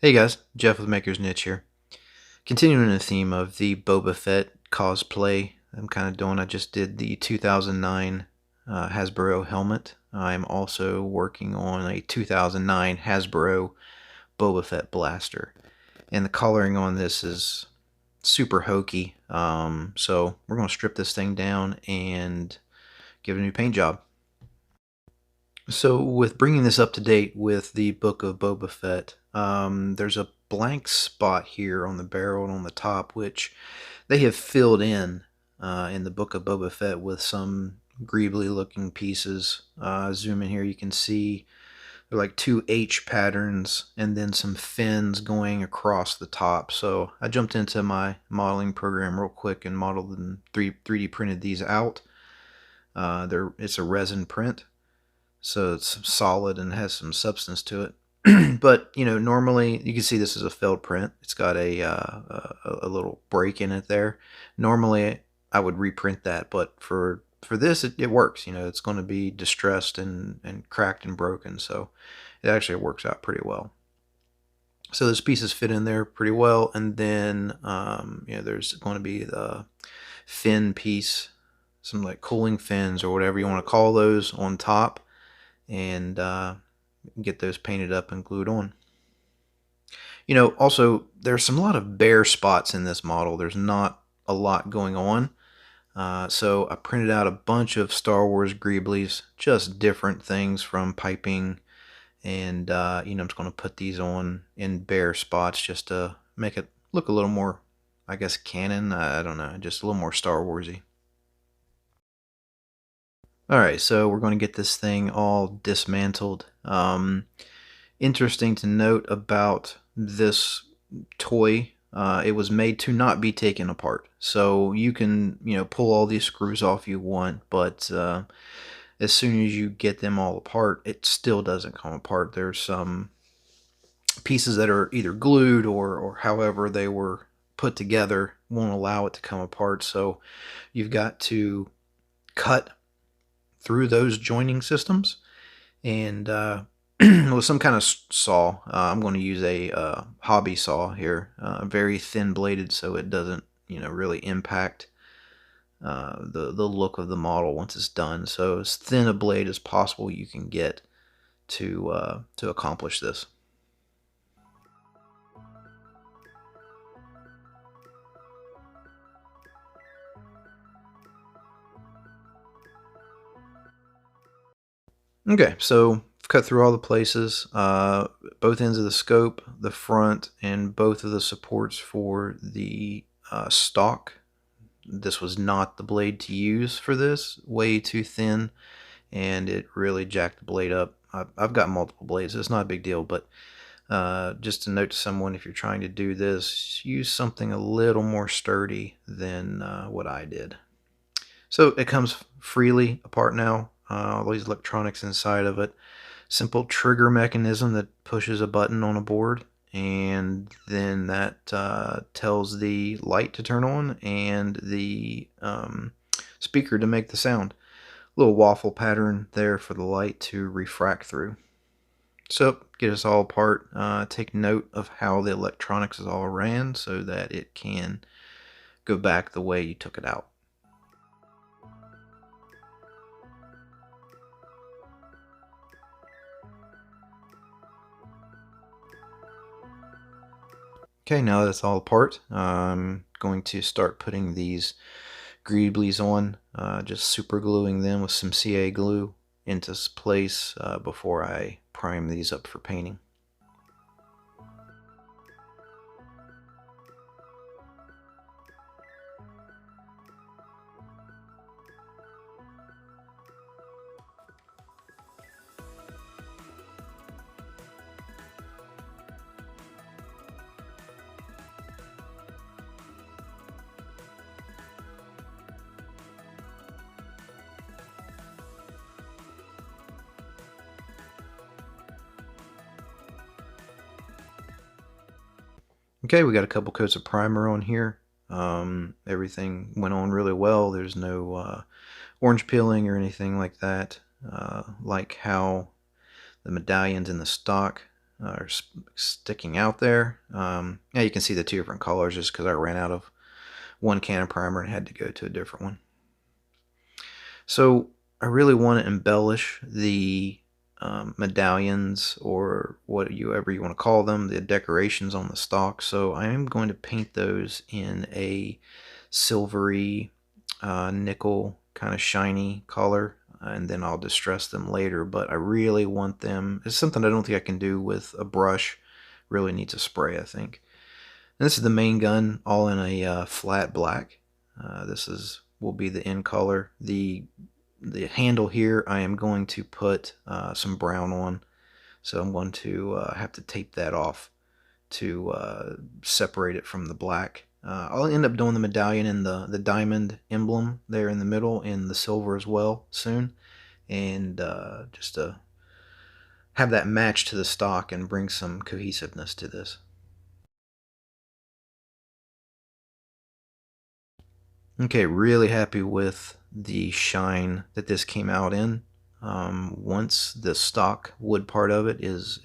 Hey guys, Jeff with Maker's Niche here. Continuing the theme of the Boba Fett cosplay I'm kind of doing, I just did the 2009 Hasbro helmet. I'm also working on a 2009 Hasbro Boba Fett blaster. And the coloring on this is super hokey. So we're going to strip this thing down and give it a new paint job. So, with bringing this up to date with the Book of Boba Fett, there's a blank spot here on the barrel and on the top, which they have filled in the Book of Boba Fett with some greebly looking pieces. Zoom in here, you can see they're like two H patterns and then some fins going across the top. So, I jumped into my modeling program real quick and modeled and 3D printed these out. It's a resin print, so it's solid and has some substance to it. But normally you can see this is a felt print. It's got a little break in it there. Normally I would reprint that, but for this it works. It's going to be distressed and cracked and broken, so it actually works out pretty well. So those pieces fit in there pretty well, and then there's going to be the fin piece, some like cooling fins or whatever you want to call those on top, and get those painted up and glued on. Also there's a lot of bare spots in this model. There's not a lot going on. So I printed out a bunch of Star Wars greeblies, just different things from piping, and I'm just going to put these on in bare spots just to make it look a little more, I guess, canon. I don't know, just a little more Star Warsy. Alright, so we're going to get this thing all dismantled. Interesting to note about this toy, it was made to not be taken apart. So you can, pull all these screws off you want, but as soon as you get them all apart, it still doesn't come apart. There's some pieces that are either glued or however they were put together won't allow it to come apart. So you've got to cut through those joining systems, and with some kind of saw. I'm going to use a hobby saw here, very thin bladed, so it doesn't really impact the look of the model once it's done. So as thin a blade as possible you can get to accomplish this. Okay, so cut through all the places, both ends of the scope, the front, and both of the supports for the stock. This was not the blade to use for this, way too thin, and it really jacked the blade up. I've got multiple blades, so it's not a big deal, but just a note to someone, if you're trying to do this, use something a little more sturdy than what I did. So it comes freely apart now, all these electronics inside of it. Simple trigger mechanism that pushes a button on a board, and then that tells the light to turn on and the speaker to make the sound. Little waffle pattern there for the light to refract through. So get us all apart. Take note of how the electronics is all ran so that it can go back the way you took it out. Okay, now that's all apart, I'm going to start putting these greeblies on, just super gluing them with some CA glue into place before I prime these up for painting. Okay, we got a couple coats of primer on here. Everything went on really well. There's no orange peeling or anything like that, like how the medallions in the stock are sticking out there. Yeah, you can see the two different colors just because I ran out of one can of primer and had to go to a different one. So I really want to embellish the medallions, or whatever you want to call them, the decorations on the stock. So I am going to paint those in a silvery nickel kind of shiny color, and then I'll distress them later. But I really want them, it's something I don't think I can do with a brush. Really needs a spray, I think. And this is the main gun, all in a flat black. This will be the end color. The handle here, I am going to put some brown on, so I'm going to have to tape that off to separate it from the black. I'll end up doing the medallion and the diamond emblem there in the middle in the silver as well soon, and just to have that match to the stock and bring some cohesiveness to this. Okay, really happy with the shine that this came out in. Once the stock wood part of it is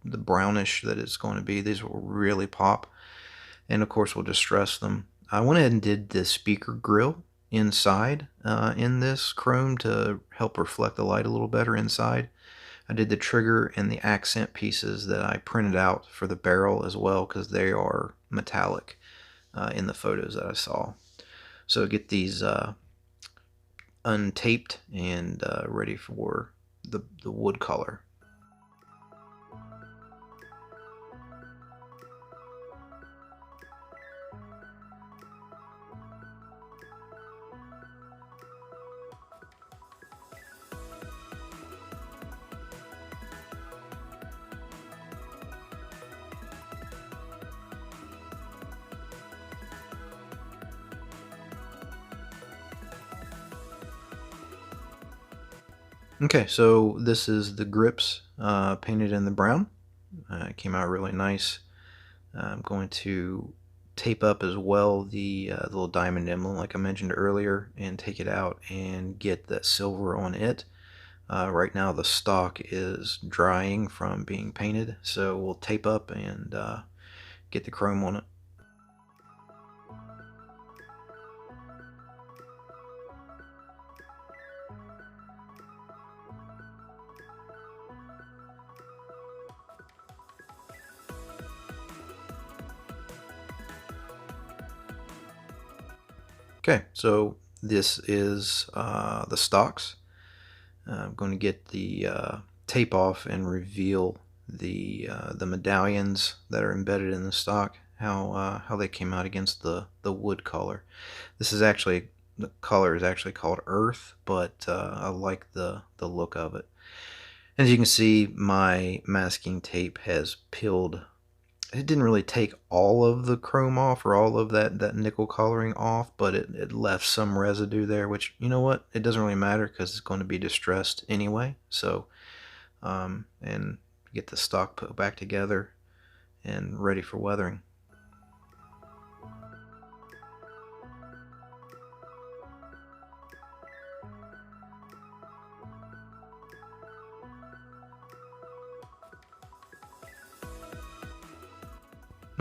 the brownish that it's going to be, these will really pop. And of course, we'll distress them. I went ahead and did the speaker grill inside in this chrome to help reflect the light a little better inside. I did the trigger and the accent pieces that I printed out for the barrel as well, because they are metallic in the photos that I saw. So get these untaped and ready for the wood color. Okay, so this is the grips painted in the brown. It came out really nice. I'm going to tape up as well the little diamond emblem like I mentioned earlier, and take it out and get that silver on it. Right now the stock is drying from being painted, so we'll tape up and get the chrome on it. Okay, so this is the stocks. I'm going to get the tape off and reveal the medallions that are embedded in the stock, how they came out against the wood color. This is actually, the color is actually called earth, but I like the look of it. As you can see, my masking tape has peeled. It didn't really take all of the chrome off, or all of that nickel coloring off, but it left some residue there, which, you know what, it doesn't really matter because it's going to be distressed anyway. So and get the stock put back together and ready for weathering.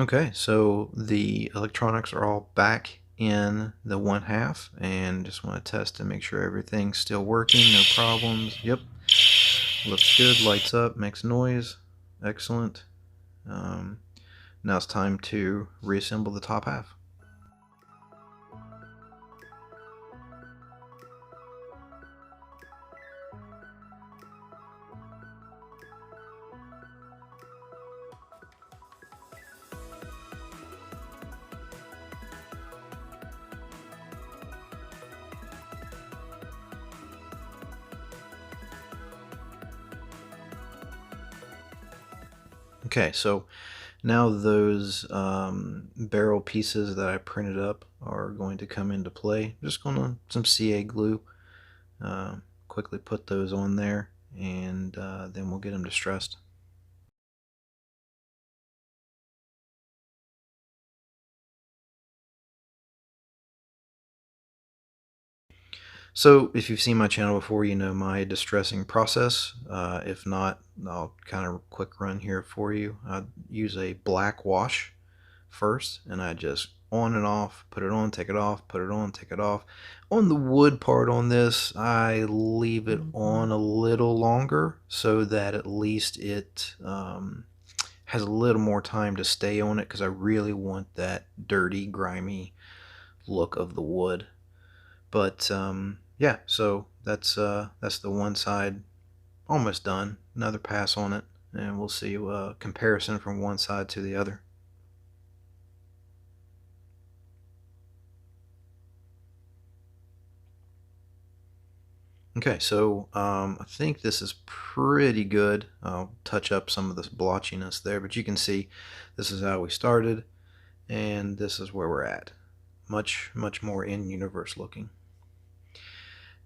Okay, so the electronics are all back in the 1/2, and just want to test to make sure everything's still working, no problems. Yep, looks good, lights up, makes noise, excellent. Now it's time to reassemble the top half. Okay, so now those barrel pieces that I printed up are going to come into play. Just going to some CA glue, quickly put those on there, and then we'll get them distressed. So if you've seen my channel before, you know my distressing process. If not, I'll kind of quick run here for you. I use a black wash first, and I just on and off, put it on, take it off, put it on, take it off. On the wood part on this, I leave it on a little longer so that at least it has a little more time to stay on it, because I really want that dirty, grimy look of the wood. But yeah, so that's the one side almost done. Another pass on it, and we'll see a comparison from one side to the other. Okay, so I think this is pretty good. I'll touch up some of this blotchiness there, but you can see this is how we started, and this is where we're at. Much more in-universe looking.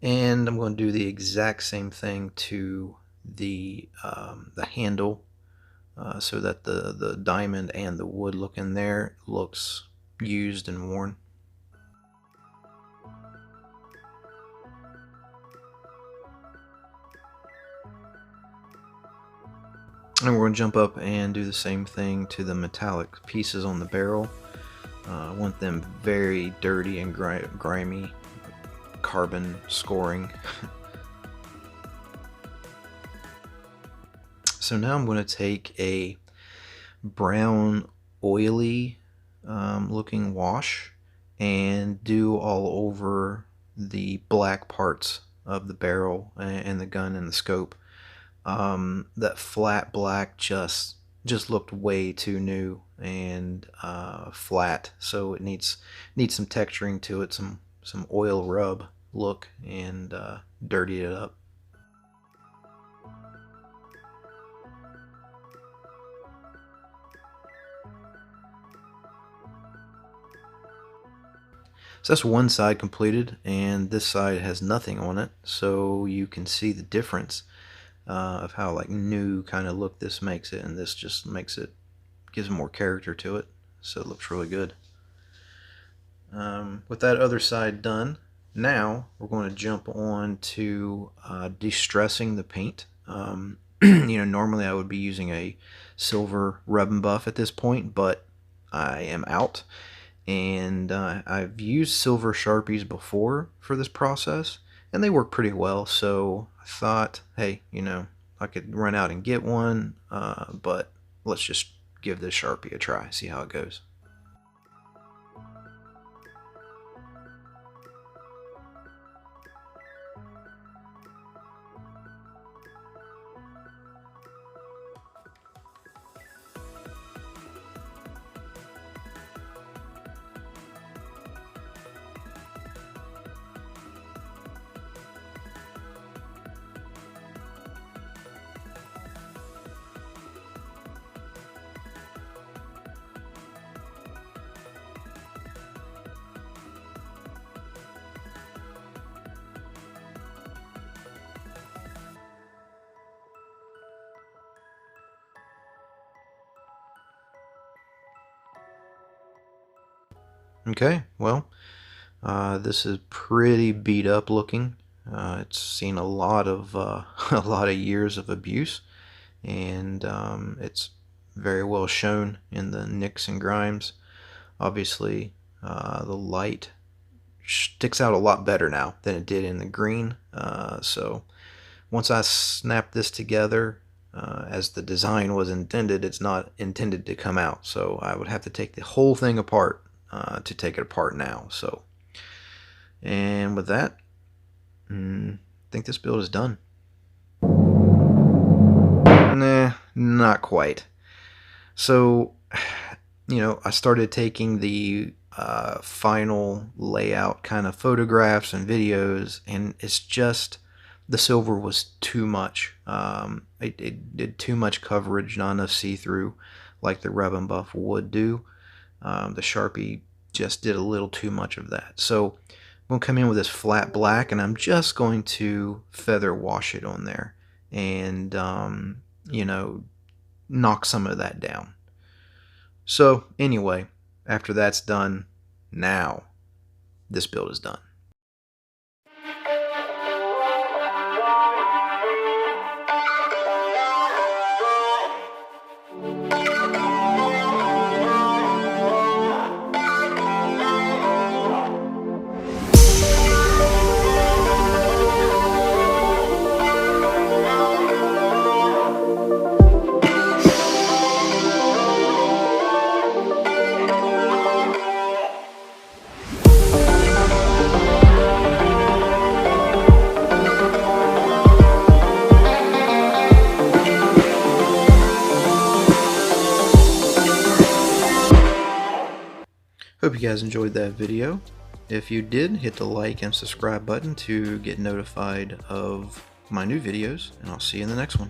And I'm going to do the exact same thing to the handle, so that the diamond and the wood look in there looks used and worn. And we're going to jump up and do the same thing to the metallic pieces on the barrel. I want them very dirty and grimy, carbon scoring. So now I'm going to take a brown oily looking wash and do all over the black parts of the barrel and the gun and the scope. That flat black just looked way too new and flat, so it needs some texturing to it, some oil rub look, and dirty it up. So that's one side completed, and this side has nothing on it, so you can see the difference of how like new kind of look this makes it, and this just makes it, gives more character to it, so it looks really good. With that other side done, now we're going to jump on to distressing the paint. You know, normally I would be using a silver rub and buff at this point, but I am out. And I've used silver Sharpies before for this process, and they work pretty well, so I thought, hey, you know, I could run out and get one, but let's just give this Sharpie a try, see how it goes. Okay, well, this is pretty beat up looking. It's seen a lot of a lot of years of abuse, and it's very well shown in the nicks and grimes. Obviously, the light sticks out a lot better now than it did in the green. So once I snap this together, as the design was intended, it's not intended to come out. So I would have to take the whole thing apart to take it apart now. So, and with that, I think this build is done. Nah, not quite. So, you know, I started taking the final layout kind of photographs and videos, and it's just, the silver was too much. It did too much coverage, not enough see-through like the rub and buff would do. The Sharpie just did a little too much of that. So I'm going to come in with this flat black, and I'm just going to feather wash it on there and, you know, knock some of that down. So anyway, after that's done, now this build is done. Hope you guys enjoyed that video. If you did, hit the like and subscribe button to get notified of my new videos, and I'll see you in the next one.